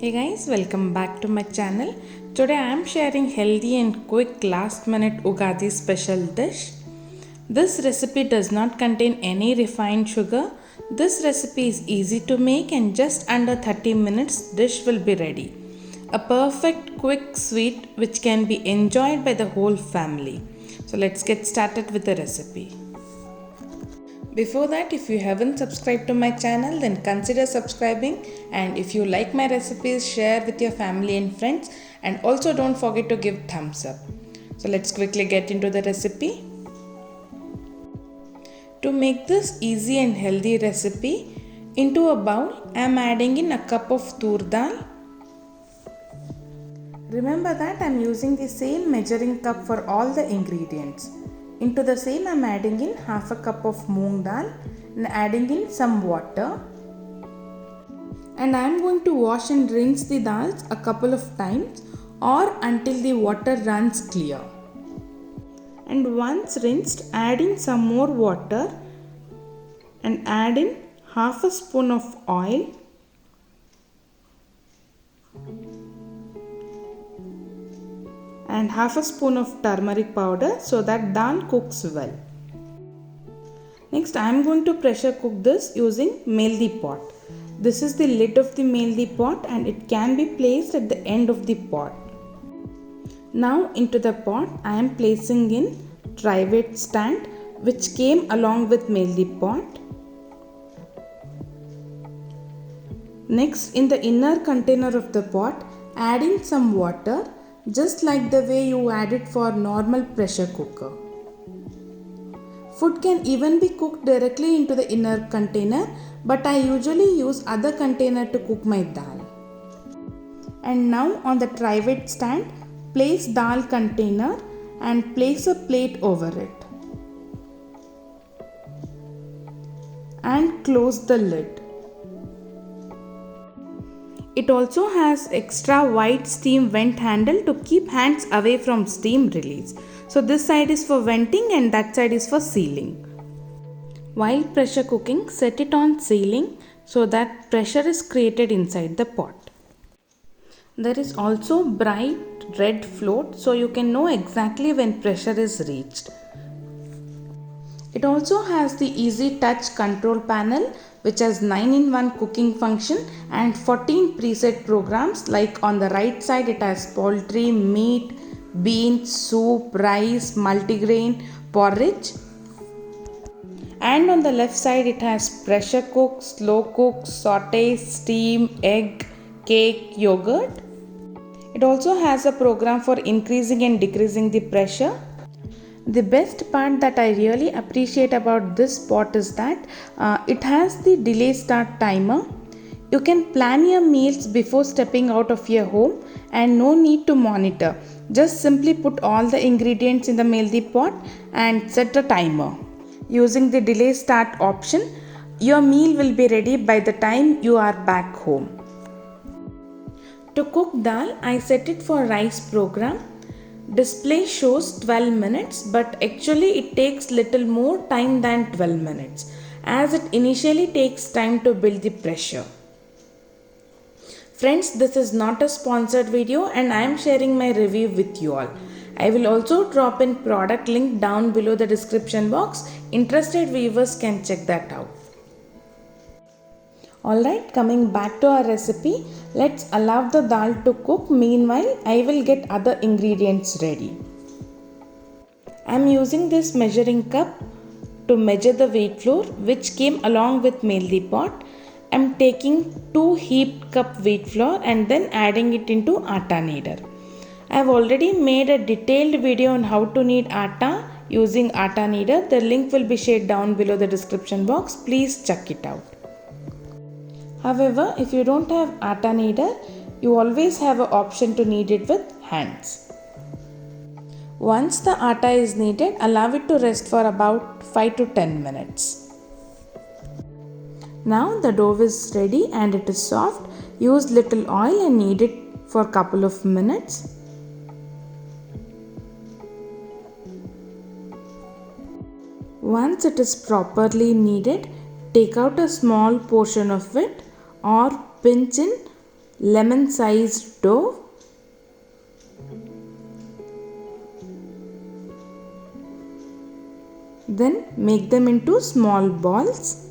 Hey guys, welcome back to my channel. Today I am sharing healthy and quick last minute Ugadi special dish. This recipe does not contain any refined sugar. This recipe is easy to make and just under 30 minutes dish will be ready. A perfect quick sweet which can be enjoyed by the whole family. So let's get started with the recipe. Before that, if you haven't subscribed to my channel, then consider subscribing, and if you like my recipes, share with your family and friends, and also don't forget to give thumbs up. So let's quickly get into the recipe. To make this easy and healthy recipe, into a bowl I am adding in a cup of tur dal. Remember that I am using the same measuring cup for all the ingredients. Into the same I am adding in half a cup of moong dal and adding in some water. And I am going to wash and rinse the dals a couple of times or until the water runs clear. And once rinsed, add in some more water and add in half a spoon of oil. And half a spoon of turmeric powder so that dal cooks well. Next I am going to pressure cook this using meldi pot. This is the lid of the meldi pot and it can be placed at the end of the pot. Now into the pot I am placing in tri-weight stand which came along with meldi pot. Next in the inner container of the pot add in some water just like the way you add it for normal pressure cooker. Food can even be cooked directly into the inner container, but I usually use other container to cook my dal. And now on the tri-weight stand, place dal container and place a plate over it. And close the lid. It also has extra wide steam vent handle to keep hands away from steam release. So this side is for venting and that side is for sealing. While pressure cooking, set it on sealing so that pressure is created inside the pot. There is also bright red float so you can know exactly when pressure is reached. It also has the easy touch control panel which has 9-in-1 cooking function and 14 preset programs, like on the right side it has poultry, meat, beans, soup, rice, multigrain, porridge. And on the left side it has pressure cook, slow cook, saute, steam, egg, cake, yogurt. It also has a program for increasing and decreasing the pressure. The best part that I really appreciate about this pot is that it has the delay start timer. You can plan your meals before stepping out of your home and no need to monitor. Just simply put all the ingredients in the meldi pot and set a timer. Using the delay start option, your meal will be ready by the time you are back home. To cook dal, I set it for rice program. Display shows 12 minutes, but actually it takes little more time than 12 minutes as it initially takes time to build the pressure. Friends, this is not a sponsored video and I am sharing my review with you all. I will also drop in product link down below the description box. Interested viewers can check that out. Alright, coming back to our recipe, let's allow the dal to cook. Meanwhile, I will get other ingredients ready. I am using this measuring cup to measure the wheat flour which came along with meldi pot. I am taking 2 heaped cup wheat flour and then adding it into atta kneader. I have already made a detailed video on how to knead atta using atta kneader. The link will be shared down below the description box. Please check it out. However, if you don't have atta kneader, you always have an option to knead it with hands. Once the atta is kneaded, allow it to rest for about 5 to 10 minutes. Now the dough is ready and it is soft. Use little oil and knead it for a couple of minutes. Once it is properly kneaded, take out a small portion of it or pinch in lemon sized dough. Then make them into small balls.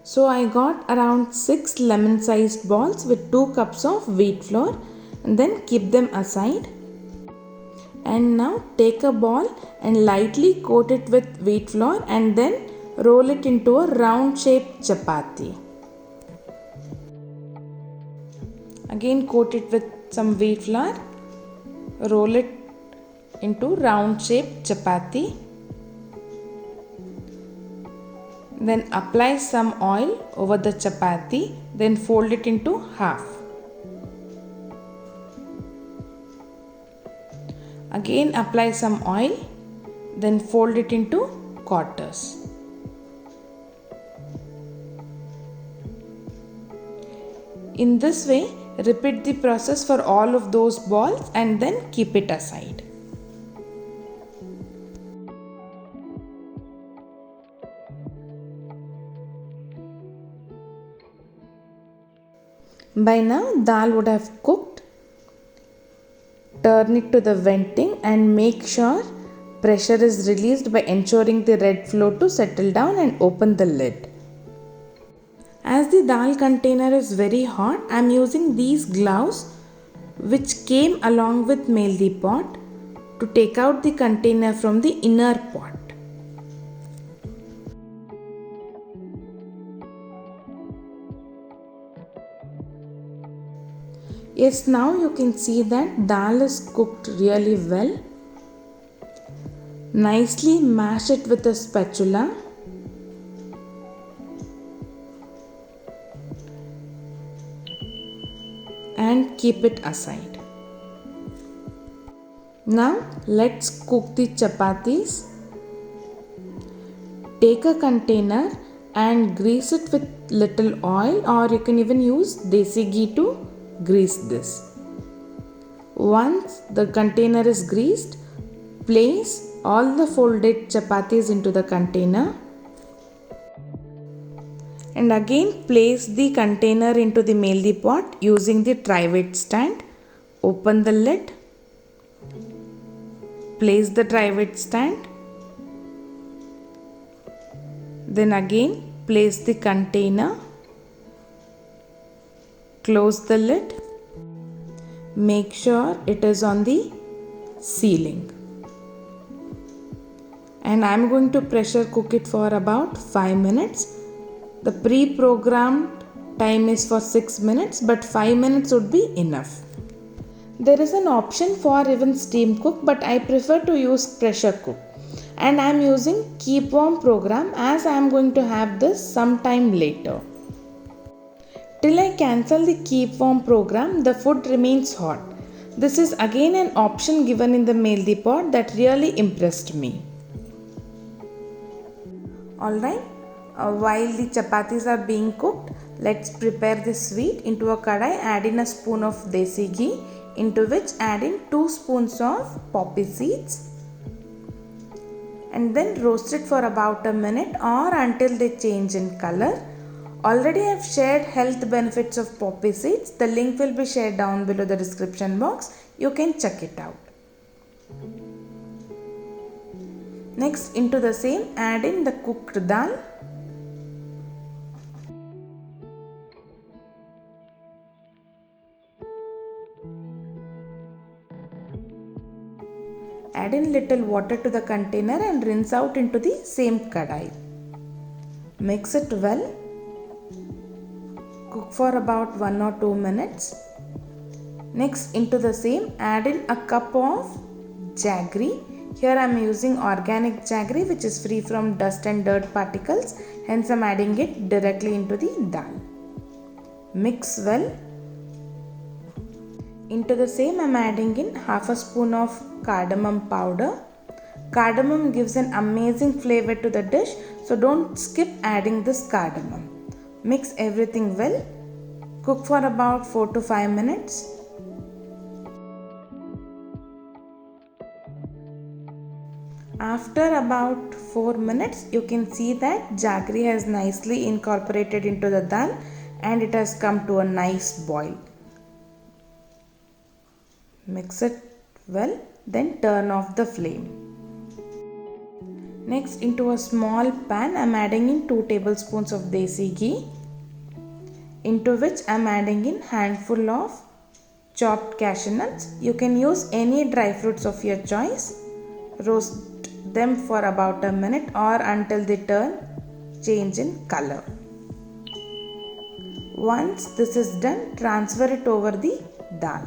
So I got around 6 lemon sized balls with 2 cups of wheat flour, and then keep them aside. And now take a ball and lightly coat it with wheat flour and then roll it into a round shaped chapati. Again coat it with some wheat flour, roll it into round shaped chapati. Then apply some oil over the chapati, then fold it into half. Again apply some oil, then fold it into quarters. In this way, repeat the process for all of those balls and then keep it aside. By now, dal would have cooked. Turn it to the venting and make sure pressure is released by ensuring the red flour to settle down and open the lid. As the dal container is very hot, I am using these gloves which came along with Meldi pot to take out the container from the inner pot. Yes, now you can see that dal is cooked really well. Nicely mash it with a spatula. And keep it aside. Now let's cook the chapatis. Take a container and grease it with little oil, or you can even use desi ghee to grease this. Once the container is greased, place all the folded chapatis into the container. And again place the container into the Meldi pot using the tri-weight stand. Open the lid. Place the tri-weight stand. Then again place the container. Close the lid. Make sure it is on the ceiling. And I am going to pressure cook it for about 5 minutes. The pre-programmed time is for 6 minutes, but 5 minutes would be enough. There is an option for even steam cook, but I prefer to use pressure cook. And I am using keep warm program as I am going to have this sometime later. Till I cancel the keep warm program, the food remains hot. This is again an option given in the Meldi pot that really impressed me. Alright. While the chapatis are being cooked, let's prepare the sweet. Into a kadai, add in a spoon of desi ghee, into which add in 2 spoons of poppy seeds, and then roast it for about a minute or until they change in color. Already I have shared health benefits of poppy seeds. The link will be shared down below the description box. You can check it out. Next, into the same, add in the cooked dal. Add in little water to the container and rinse out into the same kadai. Mix it well. Cook for about 1 or 2 minutes. Next, into the same, add in a cup of jaggery. Here I am using organic jaggery which is free from dust and dirt particles. Hence I am adding it directly into the dal. Mix well. Into the same I am adding in half a spoon of cardamom powder. Cardamom gives an amazing flavor to the dish, so don't skip adding this cardamom. Mix everything well. Cook for about 4 to 5 minutes. After about 4 minutes, you can see that jaggery has nicely incorporated into the dal. and it has come to a nice boil. Mix it well, then turn off the flame. Next, into a small pan I am adding in 2 tablespoons of desi ghee, into which I am adding in handful of chopped cashew nuts. You can use any dry fruits of your choice. Roast them for about a minute or until they change in color. Once this is done, transfer it over the dal.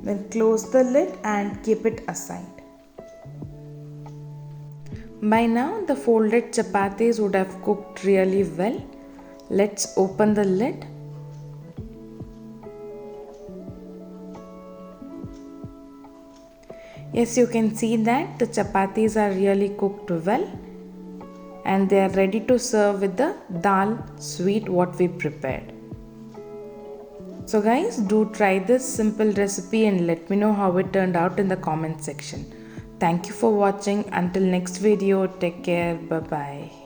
Then close the lid and keep it aside. By now the folded chapatis would have cooked really well. Let's open the lid. Yes, you can see that the chapatis are really cooked well and they are ready to serve with the dal sweet what we prepared. So guys, do try this simple recipe and let me know how it turned out in the comment section. Thank you for watching. Until next video, take care. Bye bye.